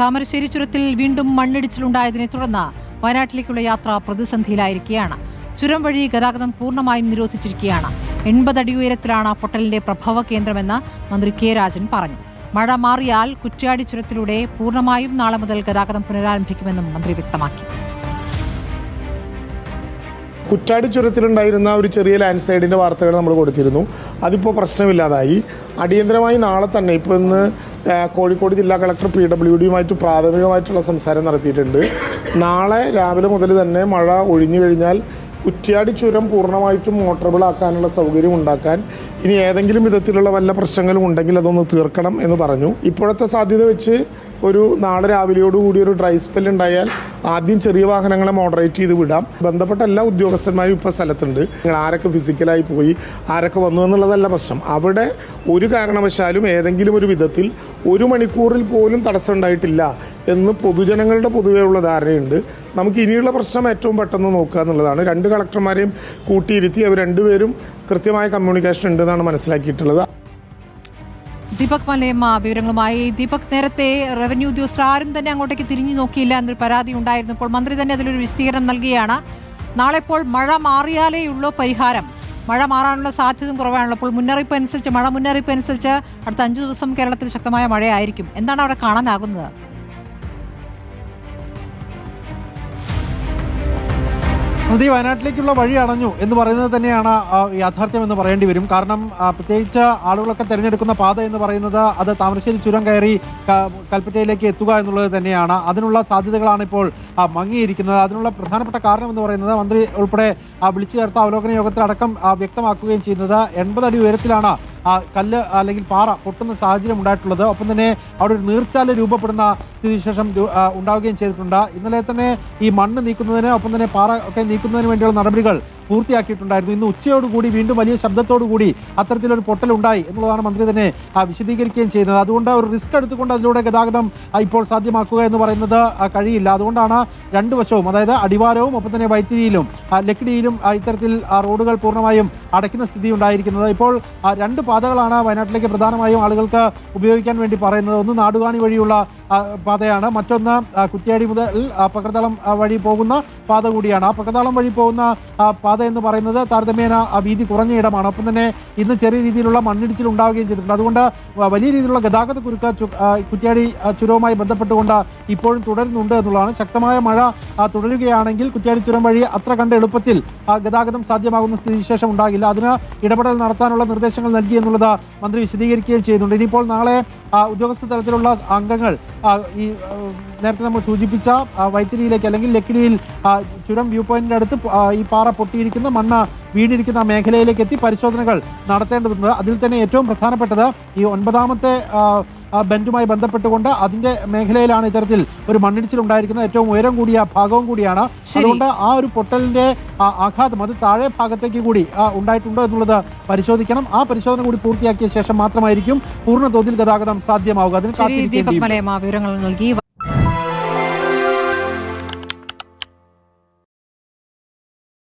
താമരശ്ശേരി ചുരത്തിൽ വീണ്ടും മണ്ണിടിച്ചിലുണ്ടായതിനെ തുടർന്ന് വയനാട്ടിലേക്കുള്ള യാത്ര പ്രതിസന്ധിയിലായിരിക്കുകയാണ്. ചുരം വഴി ഗതാഗതം പൂർണ്ണമായും നിരോധിച്ചിരിക്കുകയാണ്. 80 അടി ഉയരത്തിലാണ് പൊട്ടലിന്റെ പ്രഭവ കേന്ദ്രമെന്ന് മന്ത്രി കെ രാജൻ പറഞ്ഞു. മഴ മാറിയാൽ കുറ്റ്യാടി ചുരത്തിലൂടെ പൂർണ്ണമായും നാളെ മുതൽ ഗതാഗതം പുനരാരംഭിക്കുമെന്നും മന്ത്രി വ്യക്തമാക്കി. കുറ്റ്യാടി ചുരത്തിലുണ്ടായിരുന്ന ഒരു ചെറിയ ലാൻഡ് സ്ലൈഡിന്റെ വാർത്തകൾ നമ്മൾ കൊടുത്തിരുന്നു. അതിപ്പോൾ പ്രശ്നമില്ലാതായി. അടിയന്തരമായി നാളെ തന്നെ ഇപ്പോൾ ഇന്ന് കോഴിക്കോട് ജില്ലാ കളക്ടർ PWDയുമായിട്ട് പ്രാഥമികമായിട്ടുള്ള സംസാരം നടത്തിയിട്ടുണ്ട്. നാളെ രാവിലെ മുതൽ തന്നെ മഴ ഒഴിഞ്ഞു കഴിഞ്ഞാൽ കുറ്റ്യാടി ചുരം പൂർണ്ണമായിട്ടും മോട്ടറബിൾ ആക്കാനുള്ള സൗകര്യം ഉണ്ടാക്കാൻ ഇനി ഏതെങ്കിലും വിധത്തിലുള്ള വല്ല പ്രശ്നങ്ങളും ഉണ്ടെങ്കിൽ അതൊന്ന് തീർക്കണം എന്ന് പറഞ്ഞു. ഇപ്പോഴത്തെ സാധ്യത വെച്ച് ഒരു നാളെ രാവിലെയോടുകൂടി ഒരു ഡ്രൈ സ്പെൽ ഉണ്ടായാൽ ആദ്യം ചെറിയ വാഹനങ്ങളെ മോഡറേറ്റ് ചെയ്ത് വിടാം. ബന്ധപ്പെട്ട എല്ലാ ഉദ്യോഗസ്ഥന്മാരും ഇപ്പോൾ സ്ഥലത്തുണ്ട്. ആരൊക്കെ ഫിസിക്കലായി പോയി ആരൊക്കെ വന്നു എന്നുള്ളതല്ല പ്രശ്നം. അവിടെ ഒരു കാരണവശാലും ഏതെങ്കിലും ഒരു വിധത്തിൽ 1 മണിക്കൂറിൽ പോലും തടസ്സം ഉണ്ടായിട്ടില്ല എന്ന് പൊതുജനങ്ങളുടെ പൊതുവെയുള്ള ധാരണയുണ്ട്. നമുക്ക് ഇനിയുള്ള പ്രശ്നം ഏറ്റവും പെട്ടെന്ന് നോക്കുക എന്നുള്ളതാണ്. 2 കളക്ടർമാരെയും കൂട്ടിയിരുത്തി അവർ രണ്ടുപേരും കൃത്യമായ കമ്മ്യൂണിക്കേഷൻ ഉണ്ടെന്നാണ് മനസ്സിലാക്കിയിട്ടുള്ളത്. ദീപക് മലയമ്മ വിവരങ്ങളുമായി. ദീപക്, നേരത്തെ റവന്യൂ ഉദ്യോഗസ്ഥർ ആരും തന്നെ അങ്ങോട്ടേക്ക് തിരിഞ്ഞു നോക്കിയില്ല എന്നൊരു പരാതി ഉണ്ടായിരുന്നു. ഇപ്പോൾ മന്ത്രി തന്നെ അതിലൊരു വിശദീകരണം നൽകുകയാണ്. നാളെ ഇപ്പോൾ മഴ മാറിയാലേ ഉള്ളൂ പരിഹാരം. മഴ മാറാനുള്ള സാധ്യതയും കുറവാണല്ലോ. അപ്പോൾ മഴ മുന്നറിയിപ്പ് അനുസരിച്ച് അടുത്ത 5 ദിവസം കേരളത്തിൽ ശക്തമായ മഴയായിരിക്കും. എന്താണ് അവിടെ കാണാനാകുന്നത്? വയനാട്ടിലേക്കുള്ള വഴി അടഞ്ഞു എന്ന് പറയുന്നത് തന്നെയാണ് യാഥാർത്ഥ്യം എന്ന് പറയേണ്ടി വരും. കാരണം പ്രത്യേകിച്ച് ആളുകളൊക്കെ തിരഞ്ഞെടുക്കുന്ന പാത എന്ന് പറയുന്നത് അത് താമരശ്ശേരി ചുരം കയറി കൽപ്പറ്റയിലേക്ക് എത്തുക എന്നുള്ളത് തന്നെയാണ്. അതിനുള്ള സാധ്യതകളാണ് ഇപ്പോൾ മങ്ങിയിരിക്കുന്നത്. അതിനുള്ള പ്രധാനപ്പെട്ട കാരണം എന്ന് പറയുന്നത് മന്ത്രി ഉൾപ്പെടെ വിളിച്ചു ചേർത്ത അവലോകന യോഗത്തിലടക്കം വ്യക്തമാക്കുകയും ചെയ്യുന്നത് 80 അടി ഉയരത്തിലാണ് കല്ല് അല്ലെങ്കിൽ പാറ പൊട്ടുന്ന സാഹചര്യം ഉണ്ടായിട്ടുള്ളത്. ഒപ്പം തന്നെ അവിടെ ഒരു നീർച്ചാല് രൂപപ്പെടുന്ന സ്ഥിതിവിശേഷം ഉണ്ടാവുകയും ചെയ്തിട്ടുണ്ട്. ഇന്നലെ തന്നെ ഈ മണ്ണ് നീക്കുന്നതിന് ഒപ്പം തന്നെ പാറ ഒക്കെ നീക്കുന്നതിന് വേണ്ടിയുള്ള നടപടികൾ പൂർത്തിയാക്കിയിട്ടുണ്ടായിരുന്നു. ഇന്ന് ഉച്ചയോടുകൂടി വീണ്ടും വലിയ ശബ്ദത്തോടുകൂടി അത്തരത്തിലൊരു പൊട്ടലുണ്ടായി എന്നുള്ളതാണ് മന്ത്രി തന്നെ വിശദീകരിക്കുകയും ചെയ്യുന്നത്. അതുകൊണ്ട് ഒരു റിസ്ക് എടുത്തുകൊണ്ട് അതിലൂടെ ഗതാഗതം ഇപ്പോൾ സാധ്യമാക്കുക എന്ന് പറയുന്നത് കഴിയില്ല. അതുകൊണ്ടാണ് 2 വശവും, അതായത് അടിവാരവും ഒപ്പം തന്നെ വൈത്തിരിയിലും ലക്കിടിയിലും ഇത്തരത്തിൽ റോഡുകൾ പൂർണ്ണമായും അടയ്ക്കുന്ന സ്ഥിതി ഉണ്ടായിരിക്കുന്നത്. ഇപ്പോൾ 2 പാതകളാണ് വയനാട്ടിലേക്ക് പ്രധാനമായും ആളുകൾക്ക് ഉപയോഗിക്കാൻ വേണ്ടി പറയുന്നത്. ഒന്ന് നാടുകാണി വഴിയുള്ള പാതയാണ്, മറ്റൊന്ന് കുറ്റ്യാടി മുതൽ പക്രതാളം വഴി പോകുന്ന പാത കൂടിയാണ്. ആ പക്രതാളം വഴി പോകുന്ന പാത എന്ന് പറയുന്നത് താരതമ്യേന വീതി കുറഞ്ഞ ഇടമാണ്. ഒപ്പം തന്നെ ഇന്ന് ചെറിയ രീതിയിലുള്ള മണ്ണിടിച്ചിൽ ഉണ്ടാവുകയും ചെയ്തിട്ടുണ്ട്. അതുകൊണ്ട് വലിയ രീതിയിലുള്ള ഗതാഗത കുരുക്ക് കുറ്റ്യാടി ചുരവുമായി ബന്ധപ്പെട്ടുകൊണ്ട് ഇപ്പോഴും തുടരുന്നുണ്ട് എന്നുള്ളതാണ്. ശക്തമായ മഴ തുടരുകയാണെങ്കിൽ കുറ്റ്യാടി ചുരം വഴി അത്ര കണ്ട് എളുപ്പത്തിൽ ഗതാഗതം സാധ്യമാകുന്ന സ്ഥിതിവിശേഷം ഉണ്ടാകില്ല. അതിന് ഇടപെടൽ നടത്താനുള്ള നിർദ്ദേശങ്ങൾ നൽകി എന്നുള്ളത് മന്ത്രി വിശദീകരിക്കുകയും ചെയ്യുന്നുണ്ട്. ഇനിയിപ്പോൾ നാളെ ഉദ്യോഗസ്ഥ തലത്തിലുള്ള അംഗങ്ങൾ ഈ നേരത്തെ നമ്മൾ സൂചിപ്പിച്ച വൈത്തിരിയിലേക്ക് അല്ലെങ്കിൽ ലക്കിടിയിൽ ചുരം വ്യൂ പോയിന്റിന്റെ അടുത്ത് ഈ പാറ പൊട്ടിയിരിക്കുന്ന മണ്ണ് വീണിരിക്കുന്ന മേഖലയിലേക്ക് എത്തി പരിശോധനകൾ നടത്തേണ്ടതുണ്ട്. അതിൽ തന്നെ ഏറ്റവും പ്രധാനപ്പെട്ടത് ഈ 9ാമത്തെ ബെൻഡുമായി ബന്ധപ്പെട്ടുകൊണ്ട് അതിന്റെ മേഖലയിലാണ് ഇത്തരത്തിൽ ഒരു മണ്ണിടിച്ചിൽ ഉണ്ടായിരിക്കുന്നത്. ഏറ്റവും ഉയരം കൂടിയ ഭാഗവും കൂടിയാണ്. അതുകൊണ്ട് ആ ഒരു പൊട്ടലിന്റെ ആഘാതം അത് താഴെ ഭാഗത്തേക്ക് കൂടി ഉണ്ടായിട്ടുണ്ടോ എന്നുള്ളത് പരിശോധിക്കണം. ആ പരിശോധന കൂടി പൂർത്തിയാക്കിയ ശേഷം മാത്രമായിരിക്കും പൂർണ്ണ തോതിൽ ഗതാഗതം സാധ്യമാവുക. അതിന് ദീപക് മലയമ്മ വിവരങ്ങൾ നൽകി.